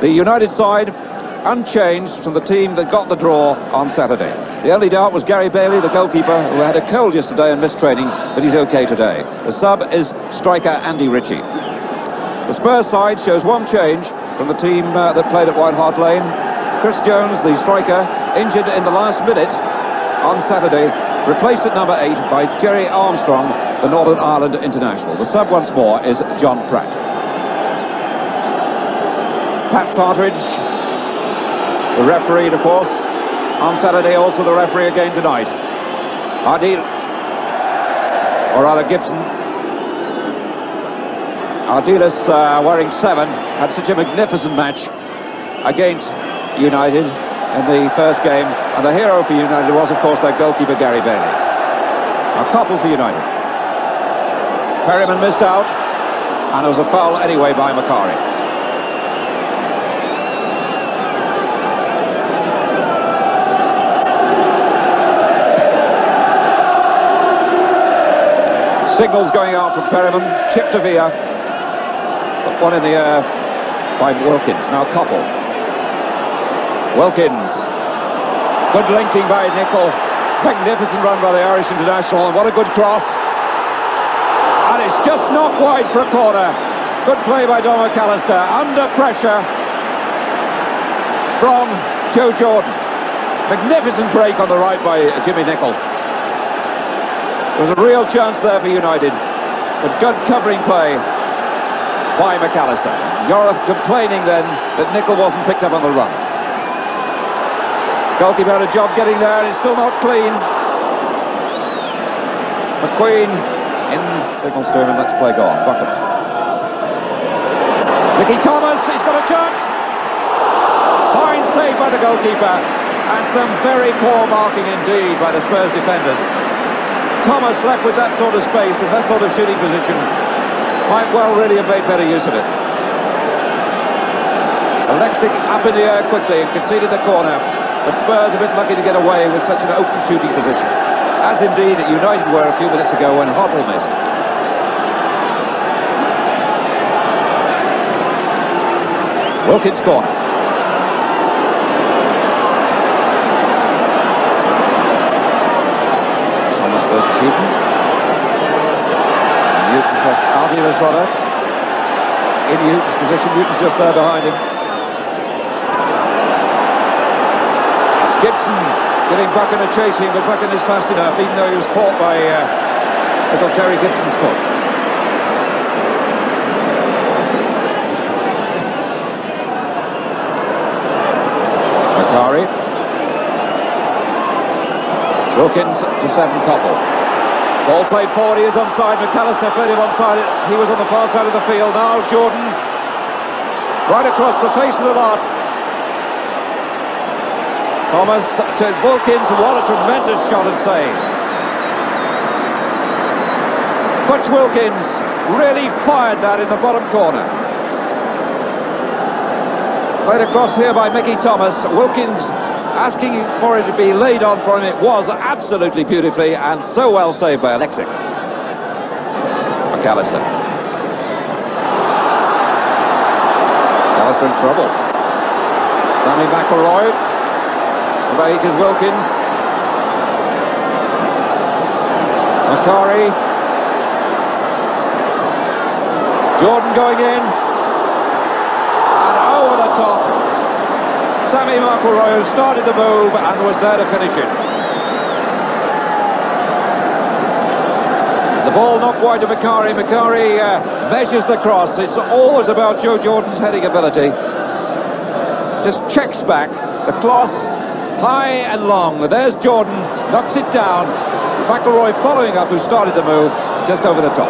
The United side unchanged from the team that got the draw on Saturday. The only doubt was Gary Bailey, the goalkeeper, who had a cold yesterday and missed training, but he's okay today. The sub is striker Andy Ritchie. The Spurs side shows one change from the team that played at White Hart Lane. Chris Jones, the striker, injured in the last minute on Saturday, replaced at number 8 by Jerry Armstrong, the Northern Ireland international. The sub once more is John Pratt. Pat Partridge, the referee, of course, on Saturday, also the referee again tonight. Adil, or rather Gibson. Ardiles, wearing 7, had such a magnificent match against United in the first game, and the hero for United was, of course, their goalkeeper Gary Bailey. A couple for United. Perryman missed out, and it was a foul anyway by Macari. Signals going out from Perryman, chip to Villa, but one in the air by Wilkins. Now Koppel. Wilkins, good linking by Nicol, magnificent run by the Irish international, and what a good cross. And it's just not wide for a corner. Good play by Don McAllister, under pressure from Joe Jordan. Magnificent break on the right by Jimmy Nicol. There was a real chance there for United, but good covering play by McAllister. You're complaining then that Nicol wasn't picked up on the run. Goalkeeper had a job getting there, and it's still not clean. McQueen in signals to him, and let's play go on. Bucket. Mickey Thomas, he's got a chance. Fine save by the goalkeeper, and some very poor marking indeed by the Spurs defenders. Thomas left with that sort of space and that sort of shooting position might well really have made better use of it. Alexic up in the air quickly and conceded the corner, but Spurs a bit lucky to get away with such an open shooting position, as indeed United were a few minutes ago when Hoddle missed. Wilkins corner. Versus Newton. Newton pressed Ardiles rather. In Newton's position, Newton's just there behind him. It's Gibson giving Buchan a chasing, but Buchan is fast enough, even though he was caught by little Terry Gibson's foot. Macari. Wilkins to 7 Koppel. Ball played forward, he is onside. McAllister played him onside. He was on the far side of the field. Now Jordan, right across the face of the lot. Thomas to Wilkins, what a tremendous shot and save. Butch Wilkins really fired that in the bottom corner. Played across here by Mickey Thomas. Wilkins asking for it to be laid on for him. It was absolutely beautifully, and so well saved by Alexic. McAllister. McAllister in trouble. Sammy McElroy. Right is Wilkins. Macari. Jordan going in. And over the top. Sammy McElroy started the move and was there to finish it. The ball not wide to Macari. Macari measures the cross. It's always about Joe Jordan's heading ability. Just checks back. The cross, high and long. There's Jordan, knocks it down. McElroy following up, who started the move, just over the top.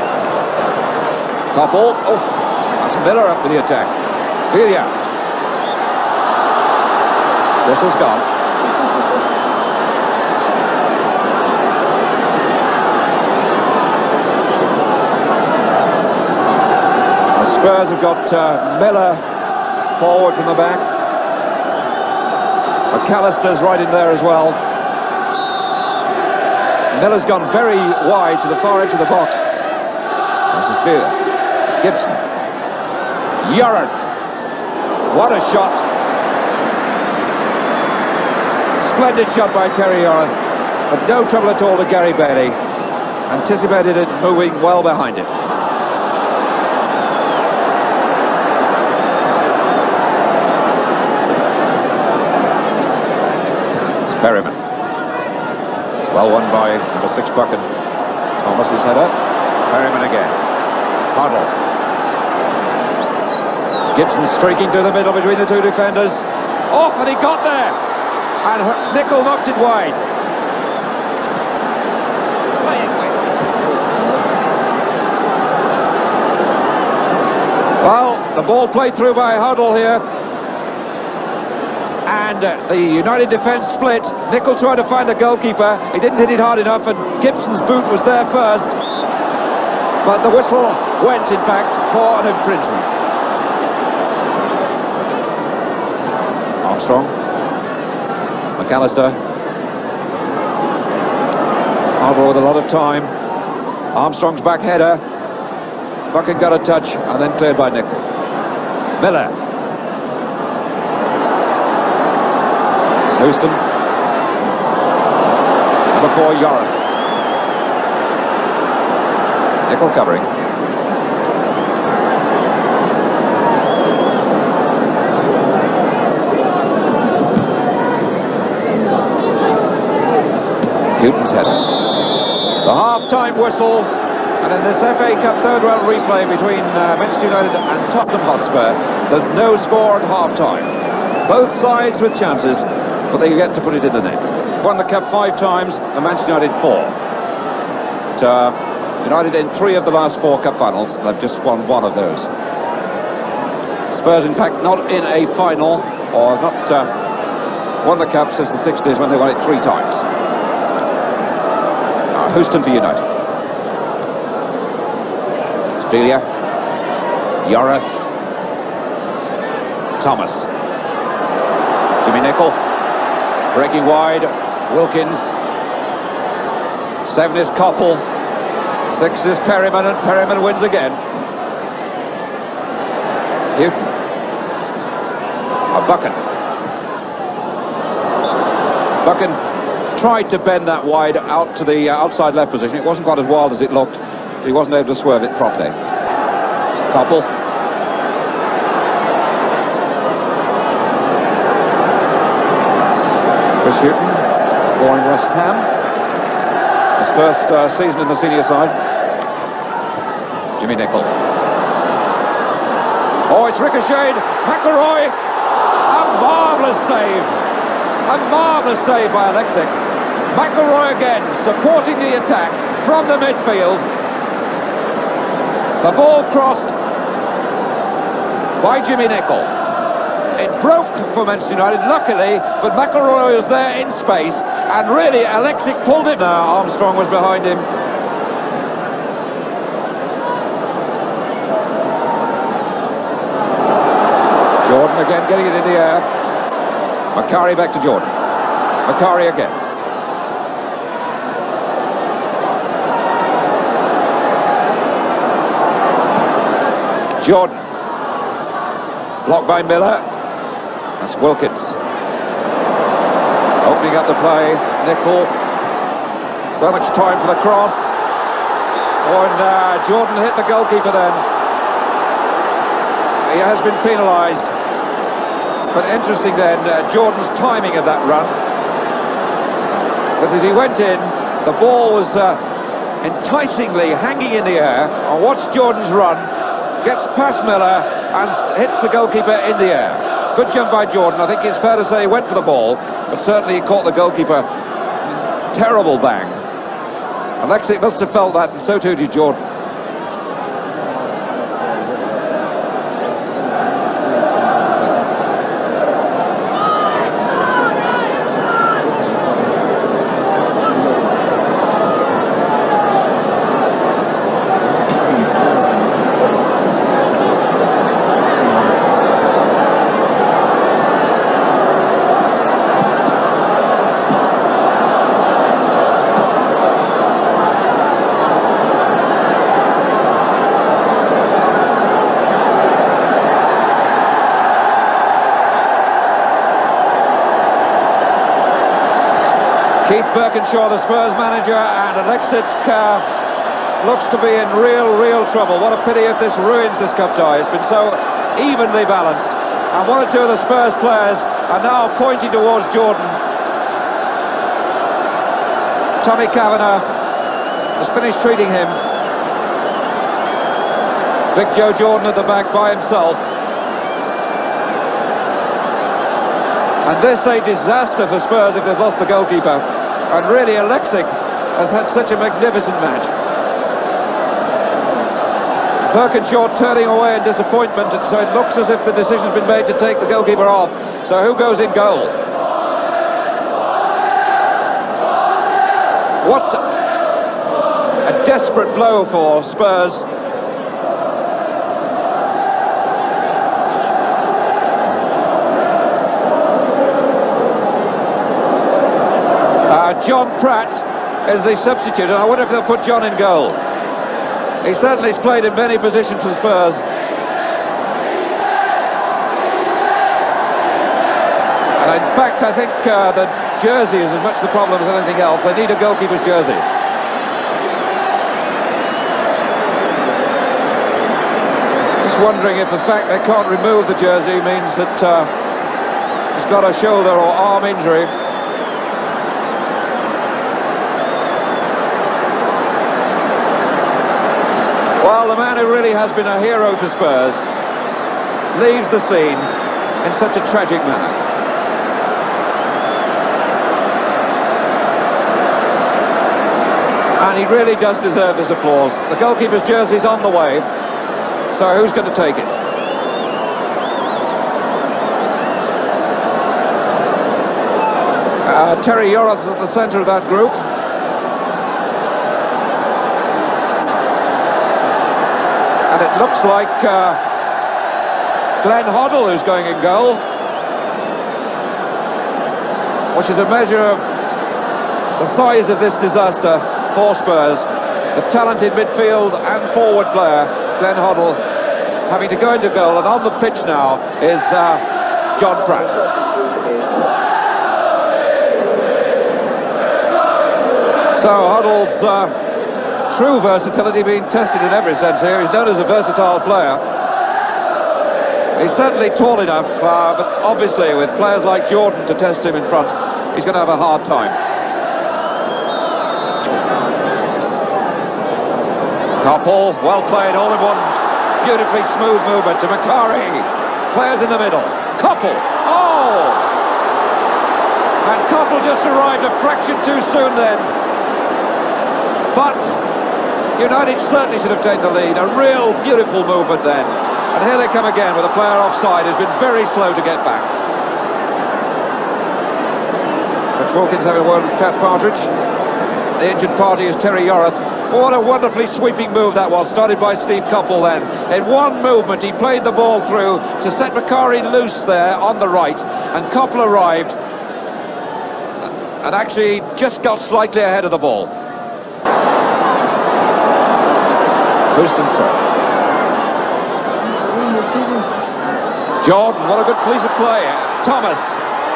Koppel, that's Miller up with the attack. Villa. Whistle's gone. The Spurs have got Miller forward from the back. McAllister's right in there as well. Miller's gone very wide to the far edge of the box. This is Villa. Gibson. Yarrath. What a shot. Splendid shot by Terry Yorath, but no trouble at all to Gary Bailey. Anticipated it, moving well behind it. It's Perryman. Well won by number 6 Buchan. Thomas's header. Perryman again. Huddle. It's Gibson streaking through the middle between the two defenders. Oh, and he got there! And Nicol knocked it wide. Well, the ball played through by Huddle here. And the United defence split. Nicol tried to find the goalkeeper. He didn't hit it hard enough, and Gibson's boot was there first. But the whistle went, in fact, for an infringement. Armstrong. McAllister. Harbour with a lot of time. Armstrong's back header. Buchan got a touch and then cleared by Nicol. Miller. It's Houston. Number 4, Yorath. Nicol covering. Houghton's header. The half-time whistle, and in this FA Cup third round replay between Manchester United and Tottenham Hotspur, there's no score at half-time. Both sides with chances, but they get to put it in the net. Won the Cup 5 times, and Manchester United 4. United in 3 of the last 4 Cup finals, and have just won 1 of those. Spurs, in fact, not in a final, or not won the Cup since the 60s when they won it 3 times. Houston for United. Australia. Yorath. Thomas. Jimmy Nicol. Breaking wide. Wilkins. 7 is Koppel. 6 is Perryman, and Perryman wins again. Houghton. Buchan. Buchan tried to bend that wide out to the outside left position. It wasn't quite as wild as it looked. He wasn't able to swerve it properly. Koppel. Chris Houghton, scoring West Ham. His first season in the senior side. Jimmy Nicol. Oh, it's ricocheted. McElroy. A marvellous save. A marvellous save by Alexic. McElroy again, supporting the attack from the midfield. The ball crossed by Jimmy Nicol. It broke for Manchester United, luckily, but McElroy was there in space, and really Alexic pulled it. Armstrong was behind him. Jordan again getting it in the air. Macari back to Jordan. Macari again. Jordan. Blocked by Miller. That's Wilkins. Opening up the play. Nicol. So much time for the cross. Oh, and Jordan hit the goalkeeper then. He has been penalised. But interesting then, Jordan's timing of that run. Because as he went in, the ball was enticingly hanging in the air. And watch Jordan's run. Gets past Miller and hits the goalkeeper in the air. Good jump by Jordan. I think it's fair to say he went for the ball, but certainly he caught the goalkeeper. Terrible bang. Alexic must have felt that, and so too did Jordan. Keith Birkinshaw, the Spurs manager, and Alexis Kerr looks to be in real trouble. What a pity if this ruins this cup tie. It's been so evenly balanced. And one or two of the Spurs players are now pointing towards Jordan. Tommy Kavanagh has finished treating him. Big Joe Jordan at the back by himself. And this a disaster for Spurs if they've lost the goalkeeper. And really, Alexic has had such a magnificent match. Birkinshaw turning away in disappointment, and so it looks as if the decision's been made to take the goalkeeper off. So who goes in goal? What a desperate blow for Spurs. John Pratt is the substitute, and I wonder if they'll put John in goal. He certainly has played in many positions for Spurs. And in fact, I think the jersey is as much the problem as anything else. They need a goalkeeper's jersey. Just wondering if the fact they can't remove the jersey means that he's got a shoulder or arm injury. Well, the man who really has been a hero for Spurs leaves the scene in such a tragic manner. And he really does deserve this applause. The goalkeeper's jersey's on the way, so who's going to take it? Terry Yorath's at the centre of that group. And it looks like Glenn Hoddle who's going in goal, which is a measure of the size of this disaster for Spurs. The talented midfield and forward player, Glenn Hoddle, having to go into goal, and on the pitch now is John Pratt. So Hoddle's true versatility being tested in every sense here. He's known as a versatile player. He's certainly tall enough, but obviously with players like Jordan to test him in front, he's going to have a hard time. Koppel, well played, all in one beautifully smooth movement to Macari. Players in the middle. Koppel, oh! And Koppel just arrived a fraction too soon then. But United certainly should have taken the lead. A real beautiful movement then. And here they come again with a player offside who's been very slow to get back. Rich Wilkins having a word with Pat Partridge. The injured party is Terry Yorath. What a wonderfully sweeping move that was, started by Steve Koppel then. In one movement he played the ball through to set Macari loose there on the right, and Koppel arrived and actually just got slightly ahead of the ball. Houston, sir. Jordan, what a good piece of play. Thomas,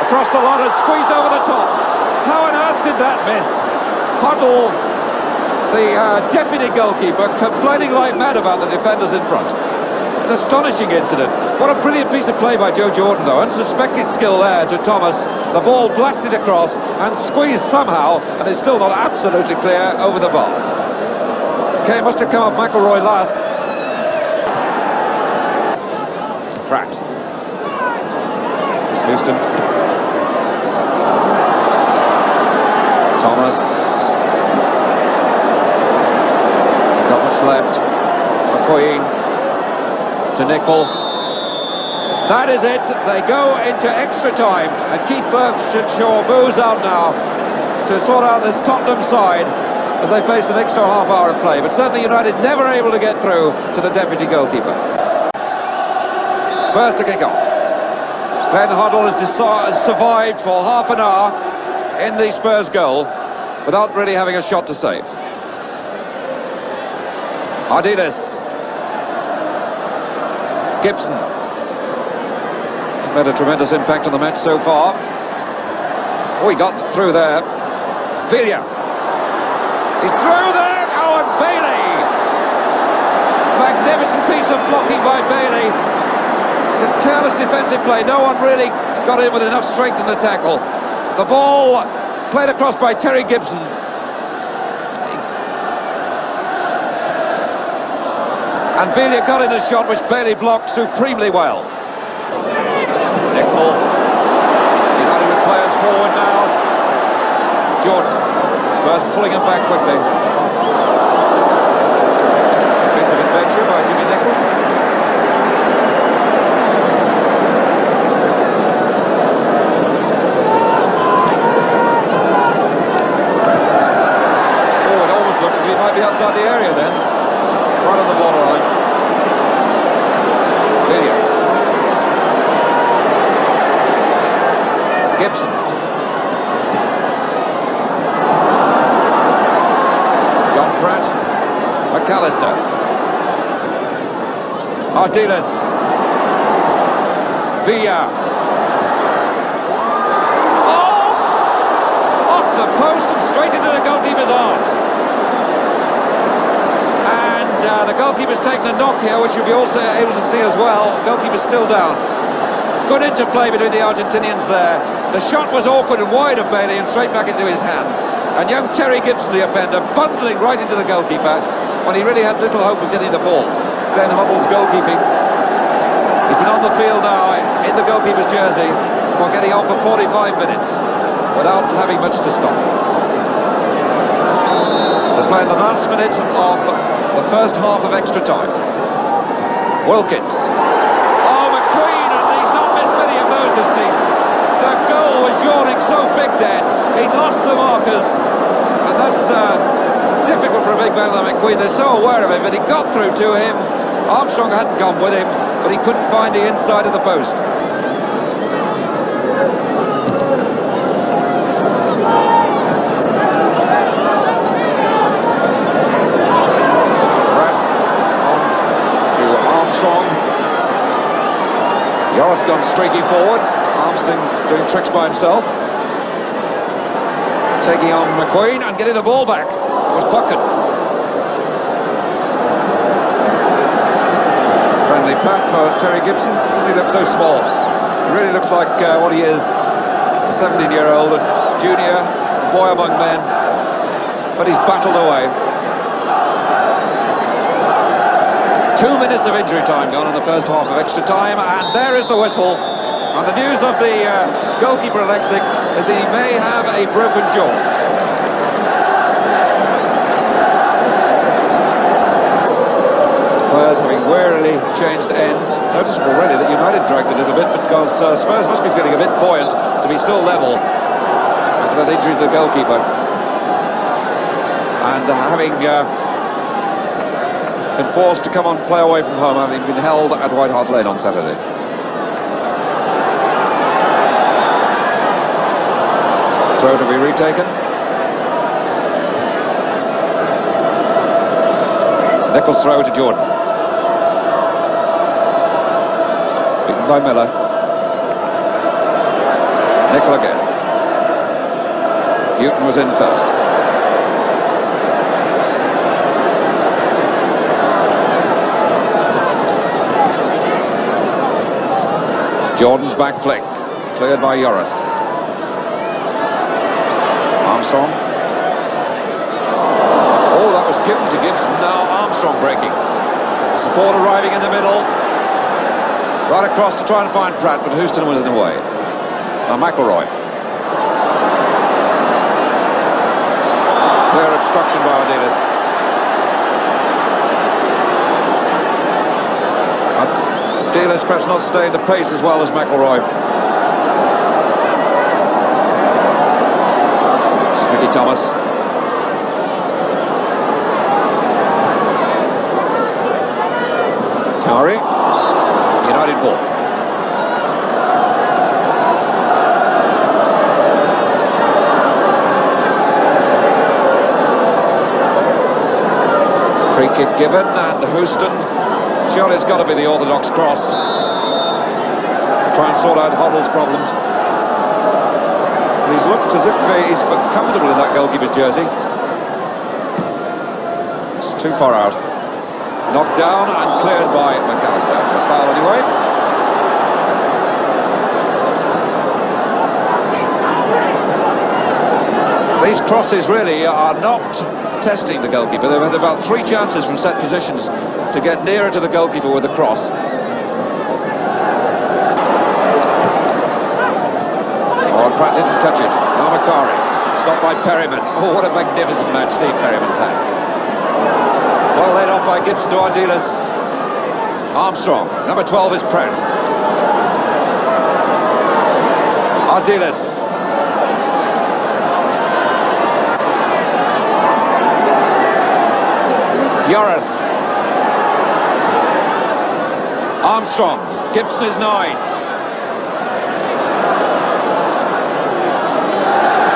across the lot and squeezed over the top. How on earth did that miss? Hoddle, the deputy goalkeeper, complaining like mad about the defenders in front. An astonishing incident. What a brilliant piece of play by Joe Jordan, though. Unsuspected skill there to Thomas. The ball blasted across and squeezed somehow, and it's still not absolutely clear over the bar. Okay, must have come off McElroy last. Pratt. This is Houston. Thomas. Not much left. McQueen to Nicol. That is it. They go into extra time, and Keith Birkinshaw moves out now to sort out this Tottenham side as they face an extra half hour of play. But certainly United never able to get through to the deputy goalkeeper. Spurs to kick off. Glenn Hoddle has survived for half an hour in the Spurs goal without really having a shot to save. Ardiles. Gibson. Made a tremendous impact on the match so far. Oh, he got through there. Villa. He's through there. Oh, and Bailey. Magnificent piece of blocking by Bailey. It's a careless defensive play. No one really got in with enough strength in the tackle. The ball played across by Terry Gibson. And Villa got in a shot which Bailey blocked supremely well. Nickel. United with players forward now. Jordan. Spurs pulling him back quickly. Piece of adventure by Jimmy Nickel. Oh, it almost looks as if he might be outside the area then. Right on the borderline. Villa. Gibson. John Pratt. McAllister. Ardiles. Villa. Oh! Off the post and straight into the goalkeeper's arms. The goalkeeper's taken a knock here, which you'll be also able to see as well. Goalkeeper's still down. Good interplay between the Argentinians there. The shot was awkward and wide of Bailey and straight back into his hand. And young Terry Gibson, the offender, bundling right into the goalkeeper when he really had little hope of getting the ball. Glenn Hoddle's goalkeeping. He's been on the field now in the goalkeeper's jersey for getting on for 45 minutes without having much to stop. They're playing the last minute of the first half of extra time. Wilkins. Oh, McQueen, and he's not missed many of those this season. The goal was yawning so big then. He'd lost the markers, and that's difficult for a big man like McQueen. They're so aware of him, but he got through to him. Armstrong hadn't gone with him, but he couldn't find the inside of the post. Yorrith's gone streaking forward. Armstrong doing tricks by himself. Taking on McQueen and getting the ball back. It was Puckett. Friendly pat for Terry Gibson. Doesn't he look so small? He really looks like what he is. A 17-year-old, a junior, a boy among men. But he's battled away. 2 minutes of injury time gone in the first half of extra time, and there is the whistle. And the news of the goalkeeper Alexic is that he may have a broken jaw. Spurs having warily changed ends. Noticeable really that United dragged a little bit because Spurs must be feeling a bit buoyant to be still level after that injury to the goalkeeper. And having been forced to come on play away from home, having been held at White Hart Lane on Saturday. Throw to be retaken. Nickel's throw to Jordan. Beaten by Miller. Nickel again. Newton was in first. Jordan's back flick, cleared by Yorrith. Armstrong. Oh, that was given to Gibson. Now Armstrong breaking. Support arriving in the middle. Right across to try and find Pratt, but Houston was in the way. Now McElroy. Clear obstruction by Ardiles. Ardiles perhaps not staying the pace as well as McElroy. Mickey Thomas. Curry. United ball. Free kick given, and Houston. Surely it's got to be the orthodox cross. Try and sort out Hoddle's problems. He's looked as if he's comfortable in that goalkeeper's jersey. It's too far out. Knocked down and cleared by McAllister. A foul anyway. These crosses really are not testing the goalkeeper. They've had about 3 chances from set positions to get nearer to the goalkeeper with a cross. Oh, Pratt didn't touch it. Namakari, stopped by Perryman. Oh, what a magnificent match Steve Perryman's had. Well laid off by Gibson to Ardiles. Armstrong, number 12 is Pratt. Ardiles. Yorath. Armstrong. Gibson is 9.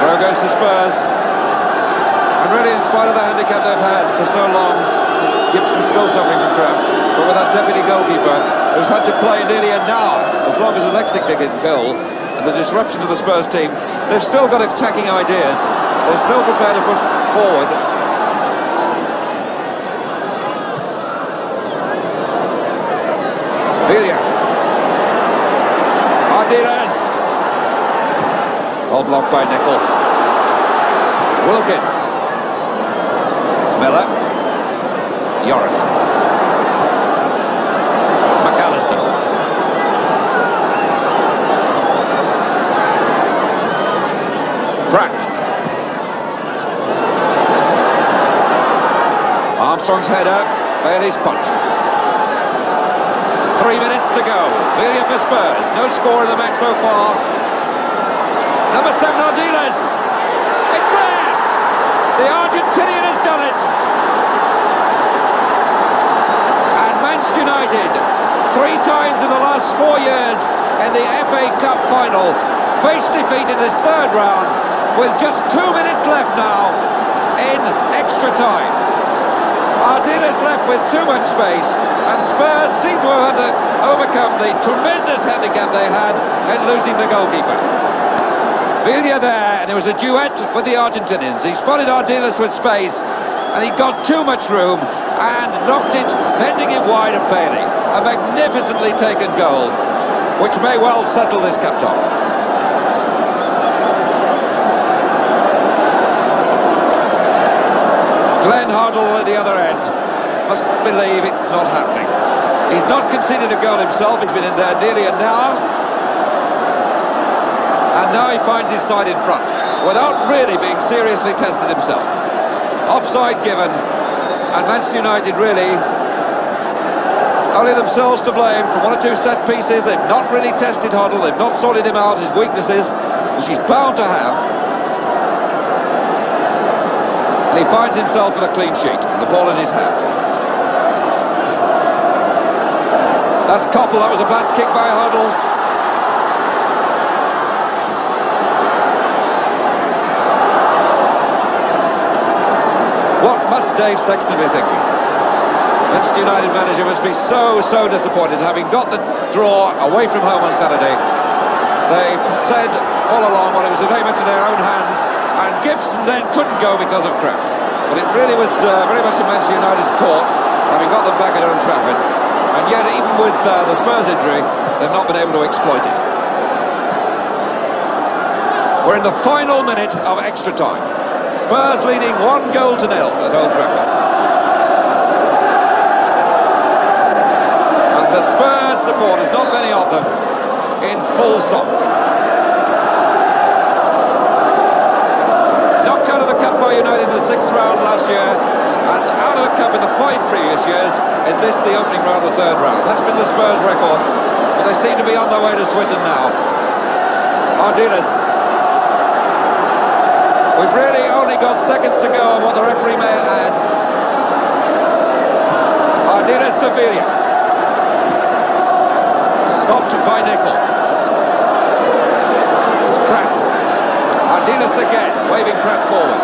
Throw goes to Spurs. And really, in spite of the handicap they've had for so long, Gibson's still suffering from cramp. But with that deputy goalkeeper, who's had to play nearly an hour, as long as Alexic didn't goal, and the disruption to the Spurs team, they've still got attacking ideas. They're still prepared to push forward. Ardiles. All blocked by Nicol. Wilkins. It's Miller. Yorath. McAllister. Pratt. Armstrong's header. Bailey's punch. 3 minutes to go. Velia for Spurs. No score in the match so far. Number 7, Ardiles. It's there! The Argentinian has done it. And Manchester United, 3 times in the last 4 years in the FA Cup final, face defeat in this 3rd round with just 2 minutes left now in extra time. Ardiles left with too much space, and Spurs seem to have had to overcome the tremendous handicap they had in losing the goalkeeper. Velia there, and it was a duet with the Argentinians. He spotted Ardiles with space, and he got too much room and knocked it, bending it wide of Bailey. A magnificently taken goal, which may well settle this cup top. Glenn Hoddle at the other end must believe it's not happening. He's not conceded a goal himself. He's been in there nearly an hour, and now he finds his side in front without really being seriously tested himself. Offside given, and Manchester United really only themselves to blame for 1 or 2 set pieces. They've not really tested Hoddle. They've not sorted him out, his weaknesses, which he's bound to have. And he finds himself with a clean sheet and the ball in his hand. That's Koppel. That was a bad kick by Hoddle. What must Dave Sexton be thinking? Manchester United manager must be so disappointed, having got the draw away from home on Saturday. They said all along, well, it was very much in their own hands, and Gibson then couldn't go because of cramp. But it really was very much in Manchester United's court, having got them back at Old Trafford. And yet, even with the Spurs injury, they've not been able to exploit it. We're in the final minute of extra time. Spurs leading 1-0 at Old Trafford. And the Spurs supporters, not many of them, in full song. Knocked out of the Cup by United in the 6th round last year, and out of the Cup in the 5 previous years, in this, the opening round of the 3rd round. That's been the Spurs record, but they seem to be on their way to Swindon now. Ardiles. We've really only got seconds to go on what the referee may add. Ardiles to Velia. Stopped by Nicol. Pratt. Ardiles again, waving Pratt forward.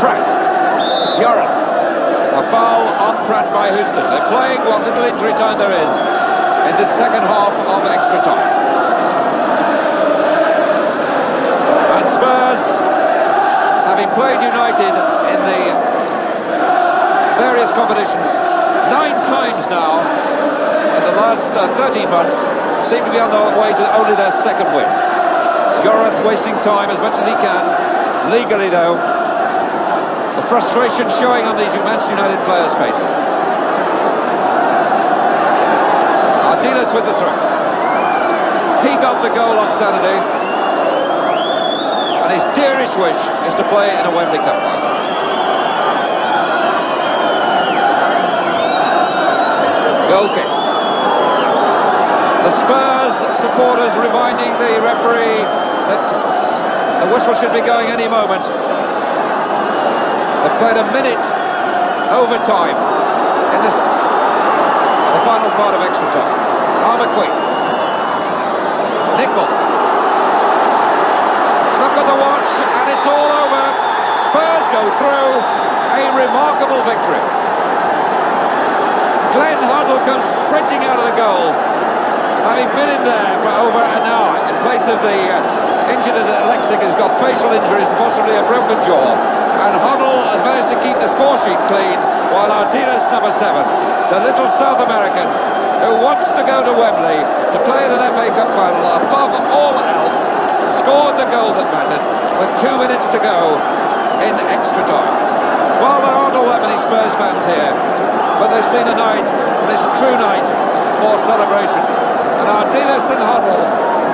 Pratt. Yorath. A foul on Pratt by Houston. They're playing what little injury time there is in the second half of extra time. played United in the various competitions 9 times now in the last 13 months, seem to be on the way to only their 2nd win. So Yorath wasting time as much as he can, legally though. The frustration showing on these Manchester United players' faces. Ardiles with the throw. He got the goal on Saturday, and his dearest wish is to play in a Wembley Cup final. Goal kick. The Spurs supporters reminding the referee that the whistle should be going any moment. They've played a minute overtime in the final part of extra time. McQueen. Nickel. Look at the watch, and it's all over. Spurs go through. A remarkable victory. Glenn Hoddle comes sprinting out of the goal, having been in there for over an hour in place of the injured Alexic, who's got facial injuries and possibly a broken jaw. And Hoddle has managed to keep the score sheet clean, while Ardiles, number 7, the little South American, who wants to go to Wembley to play in an FA Cup final above all else, scored the goal that mattered with 2 minutes to go in extra time. Well, there aren't all that many Spurs fans here, but they've seen a night, and it's a true night for celebration. And Ardiles and Hoddle,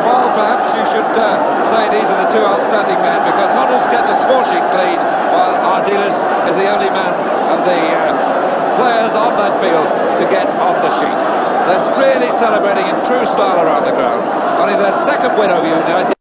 well, perhaps you should say these are the 2 outstanding men, because Hoddle's get the score sheet clean, while Ardiles is the only man of the players on that field to get on the sheet. They're really celebrating in true style around the ground. Only their 2nd win over United